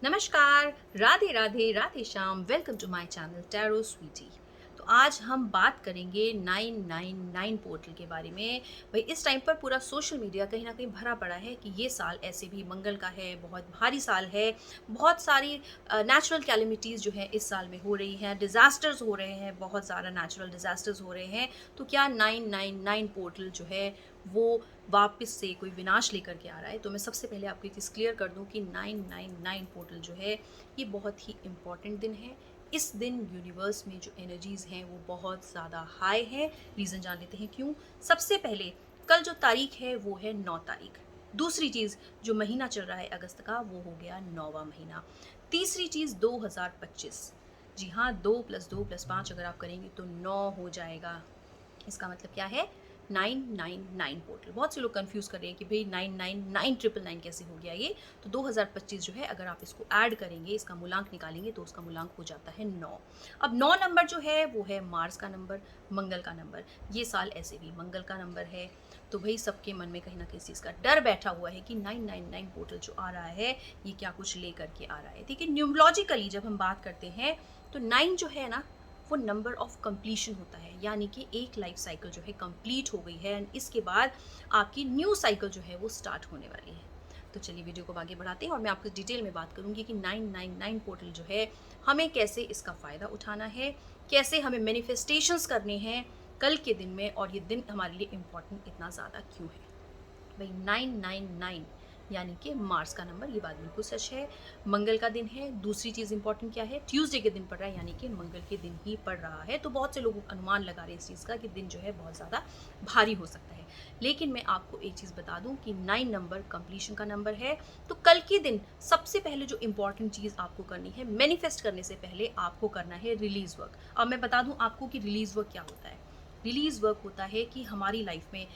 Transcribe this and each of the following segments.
नमस्कार, Radhe Radhe, Radhe Shyam. Welcome to my channel Tarot Sweetie. तो आज हम बात करेंगे 999 पोर्टल के बारे में। भाई इस टाइम पर पूरा सोशल मीडिया कहीं ना कहीं भरा पड़ा है कि ये साल ऐसे भी मंगल का है, बहुत भारी साल है। बहुत सारी नेचुरल कैलेमिटीज़ जो है इस साल में हो रही हैं, डिज़ास्टर्स हो रहे हैं, बहुत ज़्यादा नेचुरल डिज़ास्टर्स हो रहे हैं। तो क्या 999 पोर्टल जो है वो वापस से कोई विनाश लेकर के आ रहा है? तो मैं सबसे पहले आपको एक चीज़ क्लियर कर दूं कि 999 पोर्टल जो है ये बहुत ही इम्पॉर्टेंट दिन है। इस दिन यूनिवर्स में जो एनर्जीज़ हैं वो बहुत ज़्यादा हाई है। रीज़न जान लेते हैं क्यों। सबसे पहले कल जो तारीख है वो है 9 तारीख। दूसरी चीज़, जो महीना चल रहा है अगस्त का, वो हो गया 9वां महीना। तीसरी चीज़ 2025। जी हाँ, 2+2+5 अगर आप करेंगे तो 9 हो जाएगा। इसका मतलब क्या है? 999 पोर्टल। बहुत से लोग कंफ्यूज कर रहे हैं कि भाई 999 कैसे हो गया ये। तो 2025 जो है अगर आप इसको ऐड करेंगे, इसका मूलांक निकालेंगे तो उसका मूलांक हो जाता है 9। अब 9 नंबर जो है वो है मार्स का नंबर, मंगल का नंबर। ये साल ऐसे भी मंगल का नंबर है। तो भाई सबके मन में कहीं ना कहीं इस चीज़ का डर बैठा हुआ है कि 999 पोर्टल जो आ रहा है ये क्या कुछ ले करके आ रहा है। ठीक है, न्यूमरोलॉजिकली जब हम बात करते हैं तो 9 जो है ना वो नंबर ऑफ कंप्लीशन होता है, यानी कि एक लाइफ साइकिल जो है कंप्लीट हो गई है एंड इसके बाद आपकी न्यू साइकिल जो है वो स्टार्ट होने वाली है। तो चलिए वीडियो को आगे बढ़ाते हैं और मैं आपको डिटेल में बात करूंगी कि 999 पोर्टल जो है हमें कैसे इसका फ़ायदा उठाना है, कैसे हमें मैनिफेस्टेशंस करने हैं कल के दिन में, और ये दिन हमारे लिए इम्पॉर्टेंट इतना ज़्यादा क्यों है। भाई 999 यानी कि मार्स का नंबर, ये बात बिल्कुल सच है। मंगल का दिन है। दूसरी चीज़ इंपॉर्टेंट क्या है, ट्यूसडे के दिन पड़ रहा है, यानी कि मंगल के दिन ही पड़ रहा है। तो बहुत से लोग अनुमान लगा रहे हैं इस चीज़ का कि दिन जो है बहुत ज़्यादा भारी हो सकता है। लेकिन मैं आपको एक चीज़ बता दूं कि 9 नंबर कंप्लीशन का नंबर है। तो कल के दिन सबसे पहले जो इंपॉर्टेंट चीज़ आपको करनी है, मैनिफेस्ट करने से पहले आपको करना है रिलीज वर्क। अब मैं बता दूं आपको कि रिलीज वर्क क्या होता है। रिलीज वर्क होता है कि हमारी लाइफ में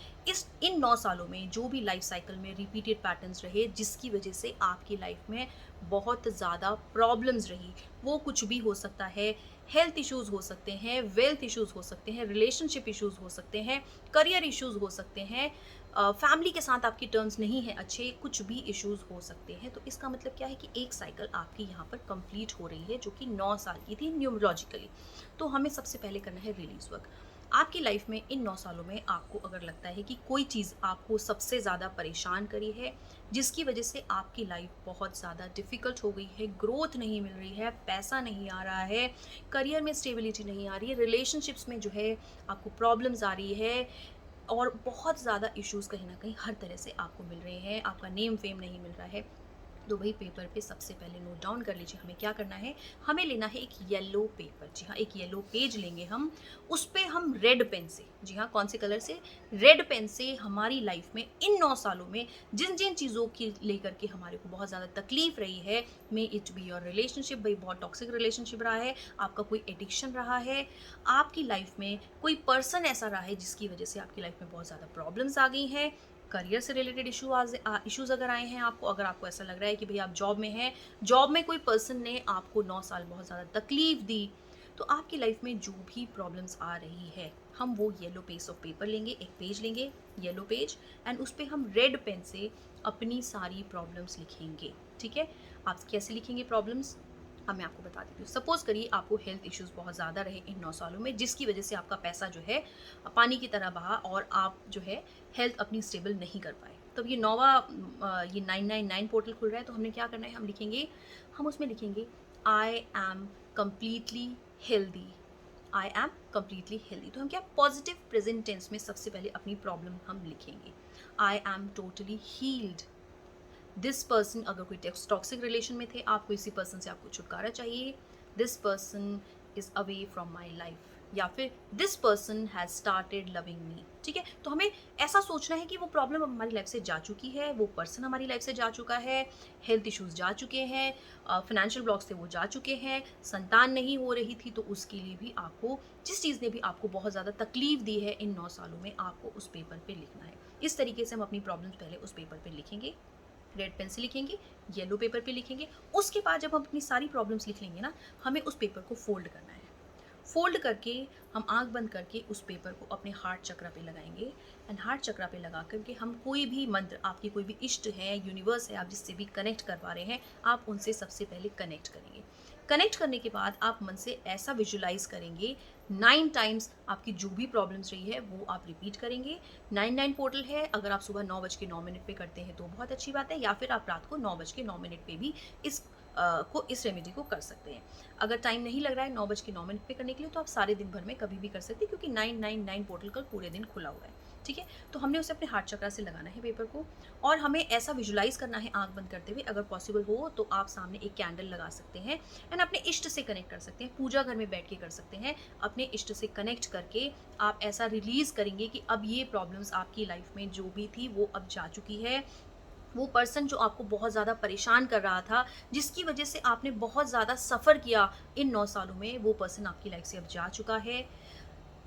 इन 9 सालों में जो भी लाइफ साइकिल में रिपीटेड पैटर्न्स रहे, जिसकी वजह से आपकी लाइफ में बहुत ज़्यादा प्रॉब्लम्स रही, वो कुछ भी हो सकता है। हेल्थ इश्यूज़ हो सकते हैं, वेल्थ इश्यूज़ हो सकते हैं, रिलेशनशिप इश्यूज़ हो सकते हैं, करियर इश्यूज़ हो सकते हैं, फैमिली के साथ आपकी टर्म्स नहीं है अच्छे, कुछ भी इश्यूज़ हो सकते हैं। तो इसका मतलब क्या है कि एक साइकिल आपकी यहाँ पर कंप्लीट हो रही है जो कि 9 साल की थी न्यूमरोलॉजिकली। तो हमें सबसे पहले करना है रिलीज वर्क। आपकी लाइफ में इन 9 सालों में आपको अगर लगता है कि कोई चीज़ आपको सबसे ज़्यादा परेशान करी है, जिसकी वजह से आपकी लाइफ बहुत ज़्यादा डिफ़िकल्ट हो गई है, ग्रोथ नहीं मिल रही है, पैसा नहीं आ रहा है, करियर में स्टेबिलिटी नहीं आ रही है, रिलेशनशिप्स में जो है आपको प्रॉब्लम्स आ रही है, और बहुत ज़्यादा इश्यूज़ कहीं ना कहीं हर तरह से आपको मिल रहे हैं, आपका नेम फेम नहीं मिल रहा है। तो वही पेपर पे सबसे पहले नोट डाउन कर लीजिए हमें क्या करना है। हमें लेना है एक येलो पेपर। जी हाँ, एक येलो पेज लेंगे हम। उस पर हम रेड पेन से, जी हाँ, कौन से कलर से, रेड पेन से हमारी लाइफ में इन 9 सालों में जिन जिन चीज़ों की लेकर के हमारे को बहुत ज़्यादा तकलीफ रही है, may it be your relationship, भाई बहुत टॉक्सिक रिलेशनशिप रहा है, आपका कोई एडिक्शन रहा है, आपकी लाइफ में कोई पर्सन ऐसा रहा है जिसकी वजह से आपकी लाइफ में बहुत ज़्यादा प्रॉब्लम्स आ गई हैं, करियर से रिलेटेड इश्यूज अगर आए हैं आपको, अगर आपको ऐसा लग रहा है कि भाई आप जॉब में हैं, जॉब में कोई पर्सन ने आपको 9 साल बहुत ज़्यादा तकलीफ दी, तो आपकी लाइफ में जो भी प्रॉब्लम्स आ रही है, हम वो येलो पेज ऑफ पेपर लेंगे, एक पेज लेंगे, येलो पेज, एंड उस पर हम रेड पेन से अपनी सारी प्रॉब्लम्स लिखेंगे। ठीक है, आप कैसे लिखेंगे प्रॉब्लम्स, अब मैं आपको बता देती हूँ। सपोज करिए आपको हेल्थ इश्यूज बहुत ज़्यादा रहे इन 9 सालों में, जिसकी वजह से आपका पैसा जो है पानी की तरह बहा और आप जो है हेल्थ अपनी स्टेबल नहीं कर पाए। तब ये ये 999 पोर्टल खुल रहा है, तो हमने क्या करना है, हम उसमें लिखेंगे I am completely healthy. I am completely healthy. तो हम क्या, पॉजिटिव प्रेजेंट टेंस में सबसे पहले अपनी प्रॉब्लम हम लिखेंगे। I am totally healed. This person, अगर कोई टॉक्सिक रिलेशन में थे, आपको इसी पर्सन से आपको छुटकारा चाहिए। This person is away from my life, या फिर this person has started loving me. ठीक है, तो हमें ऐसा सोचना है कि वो प्रॉब्लम हमारी लाइफ से जा चुकी है, वो पर्सन हमारी लाइफ से जा चुका है, हेल्थ इश्यूज जा चुके हैं, फाइनेंशियल ब्लॉक्स थे वो जा चुके हैं, संतान नहीं हो रही थी तो उसके लिए भी आपको, जिस चीज़ ने भी आपको बहुत ज़्यादा तकलीफ दी है इन 9 सालों में, आपको उस पेपर पे लिखना है। इस तरीके से हम अपनी प्रॉब्लम्स पहले उस पेपर पे लिखेंगे, रेड पेन से लिखेंगे, येलो पेपर पे लिखेंगे। उसके बाद जब हम अपनी सारी प्रॉब्लम्स लिख लेंगे ना, हमें उस पेपर को फोल्ड करना है। फोल्ड करके हम आंख बंद करके उस पेपर को अपने हार्ट चक्र पे लगाएंगे। एंड हार्ट चक्र पे लगा करके हम कोई भी मंत्र, आपकी कोई भी इष्ट है, यूनिवर्स है, आप जिससे भी कनेक्ट कर पा रहे हैं, आप उनसे सबसे पहले कनेक्ट करेंगे। कनेक्ट करने के बाद आप मन से ऐसा विजुलाइज करेंगे 9 टाइम्स, आपकी जो भी प्रॉब्लम्स रही है वो आप रिपीट करेंगे। 99 पोर्टल है, अगर आप सुबह 9:09 पे करते हैं तो बहुत अच्छी बात है, या फिर आप रात को 9:09 पे भी इस रेमेडी को कर सकते हैं। अगर टाइम नहीं लग रहा है 9:09 पे करने के लिए, तो आप सारे दिन भर में कभी भी कर सकते हैं, क्योंकि 999 पोर्टल कल पूरे दिन खुला हुआ है। ठीक है, तो हमने उसे अपने हार्ट चक्र से लगाना है पेपर को, और हमें ऐसा विजुलाइज करना है आंख बंद करते हुए। अगर पॉसिबल हो तो आप सामने एक कैंडल लगा सकते हैं एंड अपने इष्ट से कनेक्ट कर सकते हैं। पूजा घर में बैठ के कर सकते हैं। अपने इष्ट से कनेक्ट करके आप ऐसा रिलीज करेंगे कि अब ये प्रॉब्लम्स आपकी लाइफ में जो भी थी वो अब जा चुकी है। वो पर्सन जो आपको बहुत ज़्यादा परेशान कर रहा था, जिसकी वजह से आपने बहुत ज़्यादा सफ़र किया इन 9 सालों में, वो पर्सन आपकी लाइफ से अब जा चुका है।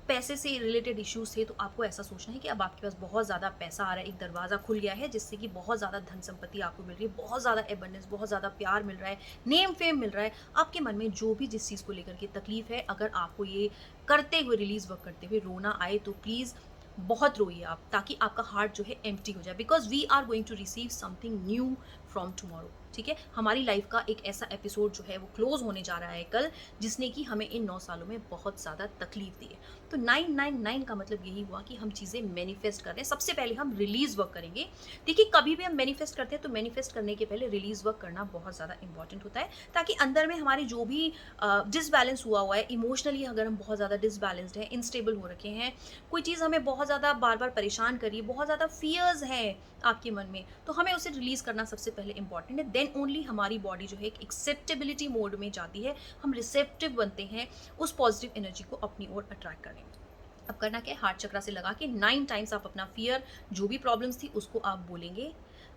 पैसे से रिलेटेड इश्यूज़ थे, तो आपको ऐसा सोचना है कि अब आपके पास बहुत ज़्यादा पैसा आ रहा है, एक दरवाज़ा खुल गया है जिससे कि बहुत ज़्यादा धन संपत्ति आपको मिल रही है, बहुत ज़्यादा एबंडेंस, बहुत ज़्यादा प्यार मिल रहा है, नेम फेम मिल रहा है। आपके मन में जो भी जिस चीज़ को लेकर के तकलीफ़ है, अगर आपको ये करते हुए, रिलीज़ वर्क करते हुए रोना आए, तो प्लीज़ बहुत रोइए आप, ताकि आपका हार्ट जो है एम्प्टी हो जाए। Because we are going to receive something new from tomorrow. ठीक है, हमारी लाइफ का एक ऐसा एपिसोड जो है वो क्लोज होने जा रहा है कल, जिसने कि हमें इन 9 सालों में बहुत ज़्यादा तकलीफ दी है। तो 999 का मतलब यही हुआ कि हम चीज़ें मैनिफेस्ट कर रहे हैं। सबसे पहले हम रिलीज वर्क करेंगे। देखिए, कभी भी हम मैनिफेस्ट करते हैं तो मैनिफेस्ट करने के पहले रिलीज वर्क करना बहुत ज़्यादा इंपॉर्टेंट होता है, ताकि अंदर में हमारी जो भी डिसबैलेंस हुआ है इमोशनली, अगर हम बहुत ज़्यादा डिसबैलेंस्ड हैं, इनस्टेबल हो रखे हैं, कोई चीज़ हमें बहुत ज़्यादा बार बार परेशान करी है, बहुत ज़्यादा फियर्स हैं आपके मन में, तो हमें उसे रिलीज़ करना सबसे पहले इंपॉर्टेंट है। देन ओनली हमारी बॉडी जो है एक एक्सेप्टेबिलिटी मोड में जाती है, हम रिसेप्टिव बनते हैं उस पॉजिटिव एनर्जी को अपनी ओर अट्रैक्ट करने में। अब करना क्या है, हार्ट चक्र से लगा के 9 टाइम्स आप अपना फियर, जो भी प्रॉब्लम्स थी, उसको आप बोलेंगे।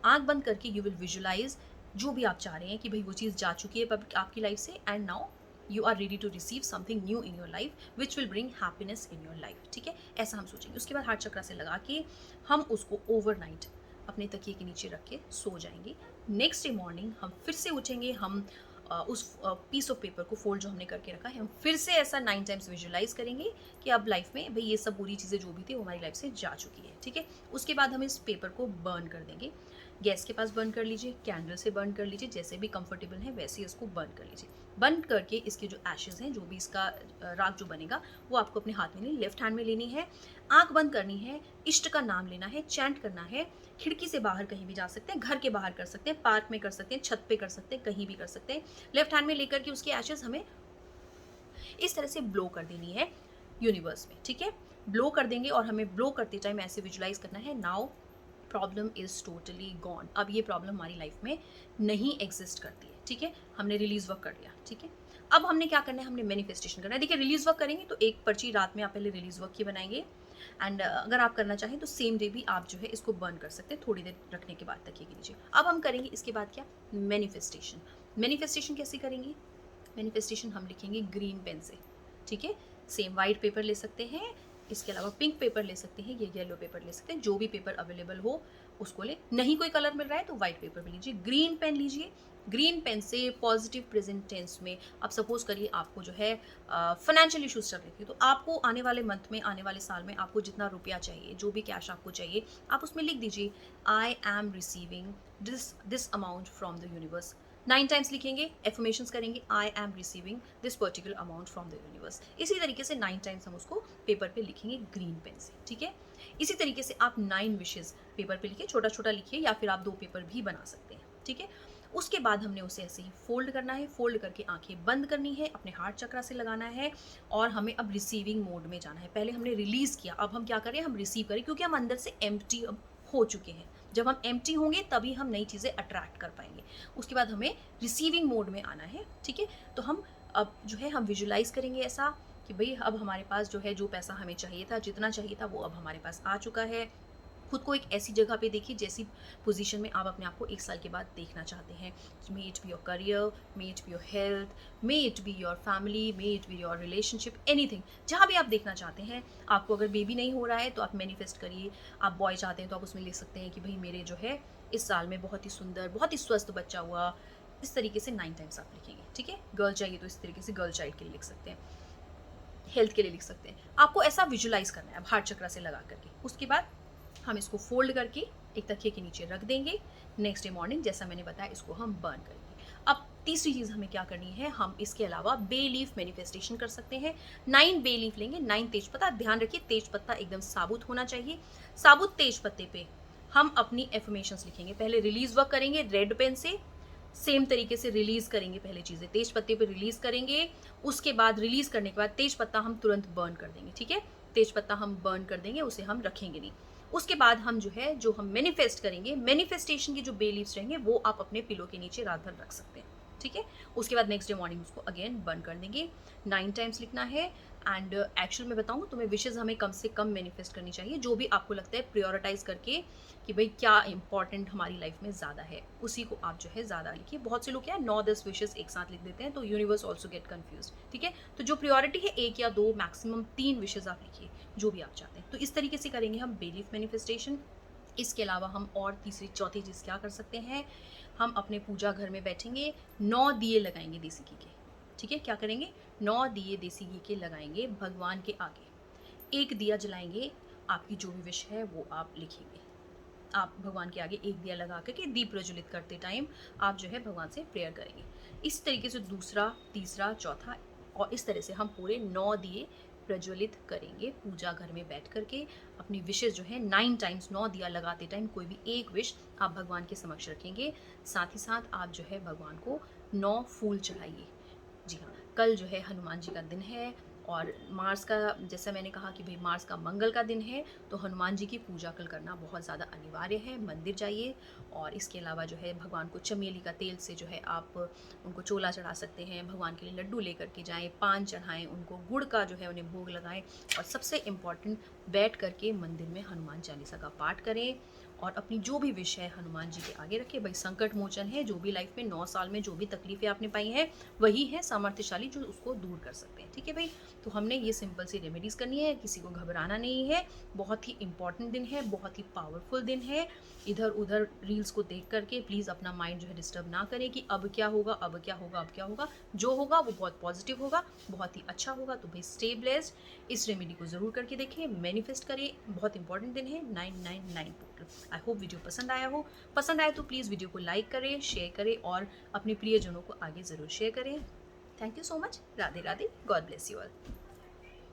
आंख बंद करके यू विल विजुलाइज जो भी आप चाह रहे हैं कि भाई वो चीज़ जा चुकी है आपकी लाइफ से, and now you are ready to receive something new in your life which will bring happiness in your life. ठीक है, ऐसा हम सोचेंगे। उसके बाद हार्ट चक्र से लगा के हम उसको ओवरनाइट अपने तकिए के नीचे रख के सो जाएंगे। नेक्स्ट डे मॉर्निंग हम फिर से उठेंगे, हम उस पीस ऑफ पेपर को फोल्ड जो हमने करके रखा है, हम फिर से ऐसा 9 टाइम्स विजुलाइज करेंगे कि अब लाइफ में भाई ये सब बुरी चीज़ें जो भी थी वो हमारी लाइफ से जा चुकी है। ठीक है, उसके बाद हम इस पेपर को बर्न कर देंगे। गैस के पास बर्न कर लीजिए, कैंडल से बर्न कर लीजिए, जैसे भी कंफर्टेबल है वैसे ही इसको बर्न कर लीजिए। बर्न करके इसके जो एशेज हैं, जो भी इसका राख जो बनेगा, वो आपको अपने हाथ में नहीं, लेफ्ट हैंड में लेनी है। आंख बंद करनी है, इष्ट का नाम लेना है, चैंट करना है। खिड़की से बाहर कहीं भी जा सकते हैं, घर के बाहर कर सकते हैं, पार्क में कर सकते हैं, छत पे कर सकते हैं, कहीं भी कर सकते हैं। लेफ्ट हैंड में लेकर के उसकी एशेज हमें इस तरह से ब्लो कर देनी है यूनिवर्स में। ठीक है, ब्लो कर देंगे, और हमें ब्लो करते टाइम ऐसे विजुलाइज करना है, now problem is totally gone. अब ये प्रॉब्लम हमारी लाइफ में नहीं एग्जिस्ट करती है। ठीक है, हमने रिलीज वर्क कर लिया। ठीक है, अब हमने क्या करना है, हमने मैनिफेस्टेशन करना है। देखिए, रिलीज वर्क करेंगे तो एक पर्ची रात में आप पहले रिलीज वर्क की बनाएंगे, एंड अगर आप करना चाहें तो सेम डे भी आप जो है इसको बर्न कर सकते हैं, थोड़ी देर रखने के बाद तकिए के नीचे। अब हम करेंगे इसके बाद क्या, मैनिफेस्टेशन। मैनिफेस्टेशन कैसे करेंगे, मैनिफेस्टेशन हम लिखेंगे ग्रीन पेन से। ठीक है, सेम वाइट पेपर ले सकते हैं, इसके अलावा पिंक पेपर ले सकते हैं, ये येलो पेपर ले सकते हैं, जो भी पेपर अवेलेबल हो उसको ले। नहीं कोई कलर मिल रहा है तो वाइट पेपर भी लीजिए। ग्रीन पेन लीजिए, ग्रीन पेन से पॉजिटिव प्रेजेंट टेंस में, अब सपोज करिए आपको जो है फाइनेंशियल इश्यूज चल रहे थे, तो आपको आने वाले मंथ में, आने वाले साल में आपको जितना रुपया चाहिए, जो भी कैश आपको चाहिए, आप उसमें लिख दीजिए I am receiving this amount from the universe. 9 times लिखेंगे, एफर्मेशंस करेंगे, I am receiving this particular amount from the universe. इसी तरीके से 9 टाइम्स हम उसको पेपर पे लिखेंगे ग्रीन पेन से। ठीक है, इसी तरीके से आप 9 विशेज पेपर पे लिखिए, छोटा छोटा लिखिए, या फिर आप 2 पेपर भी बना सकते हैं। ठीक है, उसके बाद हमने उसे ऐसे ही फोल्ड करना है, फोल्ड करके आंखें बंद करनी है, अपने हार्ट चक्र से लगाना है, और हमें अब रिसीविंग मोड में जाना है। पहले हमने रिलीज किया, अब हम क्या करें, हम रिसीव करें, क्योंकि हम अंदर से एम्प्टी अब हो चुके हैं। जब हम एम्प्टी होंगे तभी हम नई चीज़ें अट्रैक्ट कर पाएंगे। उसके बाद हमें रिसीविंग मोड में आना है। ठीक है, तो हम अब जो है हम विजुलाइज करेंगे ऐसा कि भाई अब हमारे पास जो है, जो पैसा हमें चाहिए था, जितना चाहिए था, वो अब हमारे पास आ चुका है। खुद को एक ऐसी जगह पे देखिए, जैसी पोजीशन में आप अपने आप को 1 साल के बाद देखना चाहते हैं। May it be your career, may it be your health, may it be your family, may it be your relationship, anything, जहाँ भी आप देखना चाहते हैं। आपको अगर बेबी नहीं हो रहा है तो आप मैनिफेस्ट करिए। आप बॉय चाहते हैं तो आप उसमें लिख सकते हैं कि भाई मेरे जो है इस साल में बहुत ही सुंदर, बहुत ही स्वस्थ बच्चा हुआ। इस तरीके से 9 टाइम्स आप लिखेंगे। ठीक है, गर्ल चाहिए तो इस तरीके से गर्ल चाइल्ड के लिए लिख सकते हैं। हेल्थ के लिए लिख सकते हैं। आपको ऐसा विजुलाइज करना है हार्ट चक्र से लगा करके। उसके बाद हम इसको फोल्ड करके एक तकिए के नीचे रख देंगे। नेक्स्ट डे मॉर्निंग जैसा मैंने बताया इसको हम बर्न करेंगे। अब तीसरी चीज़ हमें क्या करनी है, हम इसके अलावा बे लीफ मैनिफेस्टेशन कर सकते हैं। 9 बे लीफ लेंगे, 9 तेज पत्ता। ध्यान रखिए तेज पत्ता एकदम साबुत होना चाहिए। साबुत तेज पत्ते पे हम अपनी एफर्मेशंस लिखेंगे। पहले रिलीज वर्क करेंगे रेड पेन से, सेम तरीके से रिलीज करेंगे पहले चीज़ें तेज पत्ते पे रिलीज करेंगे। उसके बाद रिलीज करने के बाद तेज पत्ता हम तुरंत बर्न कर देंगे। ठीक है, तेज पत्ता हम बर्न कर देंगे, उसे हम रखेंगे नहीं। उसके बाद हम जो हम मैनिफेस्ट करेंगे, मैनिफेस्टेशन के जो बे लीव्स रहेंगे वो आप अपने पिलो के नीचे रात भर रख सकते हैं। ठीक है, उसके बाद नेक्स्ट डे मॉर्निंग उसको अगेन बर्न कर देंगे। 9 टाइम्स लिखना है। एंड एक्चुअल में बताऊँ तुम्हें विशेज़ हमें कम से कम मैनिफेस्ट करनी चाहिए, जो भी आपको लगता है प्रायोरिटाइज करके कि भाई क्या इंपॉर्टेंट हमारी लाइफ में ज़्यादा है, उसी को आप ज़्यादा लिखिए। बहुत से लोग क्या है 9-10 विशेज़ एक साथ लिख देते हैं, तो यूनिवर्स ऑल्सो गेट कन्फ्यूज। ठीक है, तो जो प्रायोरिटी है 1 या 2 मैक्सिमम 3 विशेज़ आप लिखिए, जो भी आप चाहते हैं। तो इस तरीके से करेंगे हम बे लीफ मैनिफेस्टेशन। इसके अलावा हम और तीसरी चौथी चीज़ क्या कर सकते हैं, हम अपने पूजा घर में बैठेंगे, 9 दिए लगाएंगे देसी घी के। ठीक है, क्या करेंगे, 9 दिए देसी घी के लगाएंगे भगवान के आगे। एक दिया जलाएंगे, आपकी जो भी विश है वो आप लिखेंगे। आप भगवान के आगे एक दिया लगा करके दीप प्रज्वलित करते टाइम आप भगवान से प्रेयर करेंगे। इस तरीके से दूसरा, तीसरा, चौथा और इस तरह से हम पूरे 9 दिए प्रज्वलित करेंगे पूजा घर में बैठ करके। अपनी विशेष 9 टाइम्स 9 दिया लगाते टाइम कोई भी एक विश आप भगवान के समक्ष रखेंगे। साथ ही साथ आप भगवान को 9 फूल चढ़ाइए। जी हाँ, कल हनुमान जी का दिन है और मार्स का, जैसा मैंने कहा कि भाई मार्स का मंगल का दिन है, तो हनुमान जी की पूजा कल करना बहुत ज़्यादा अनिवार्य है। मंदिर जाइए और इसके अलावा भगवान को चमेली का तेल से आप उनको चोला चढ़ा सकते हैं। भगवान के लिए लड्डू लेकर के जाएं, पान चढ़ाएं, उनको गुड़ का उन्हें भोग लगाएं। और सबसे इम्पॉर्टेंट, बैठ करके मंदिर में हनुमान चालीसा का पाठ करें और अपनी जो भी विश है हनुमान जी के आगे रखें। भाई संकट मोचन है, जो भी लाइफ में 9 साल में जो भी तकलीफें आपने पाई हैं वही है सामर्थ्यशाली जो उसको दूर कर सकते हैं। ठीक है भाई, तो हमने ये सिंपल सी रेमेडीज़ करनी है, किसी को घबराना नहीं है। बहुत ही इंपॉर्टेंट दिन है, बहुत ही पावरफुल दिन है। इधर उधर रील्स को देख करके प्लीज़ अपना माइंड डिस्टर्ब ना करें कि अब क्या होगा, अब क्या होगा, अब क्या होगा। जो होगा वो बहुत पॉजिटिव होगा, बहुत ही अच्छा होगा। तो भाई स्टे ब्लेस्ड। इस रेमेडी को ज़रूर करके देखें, मैनिफेस्ट करें। बहुत इंपॉर्टेंट दिन है 999 पोर्टल। आई होप वीडियो पसंद आया हो। पसंद आए तो प्लीज़ वीडियो को लाइक करें, शेयर करें और अपने प्रियजनों को आगे ज़रूर शेयर करें। Thank you so much. Radhe Radhe. God bless you all.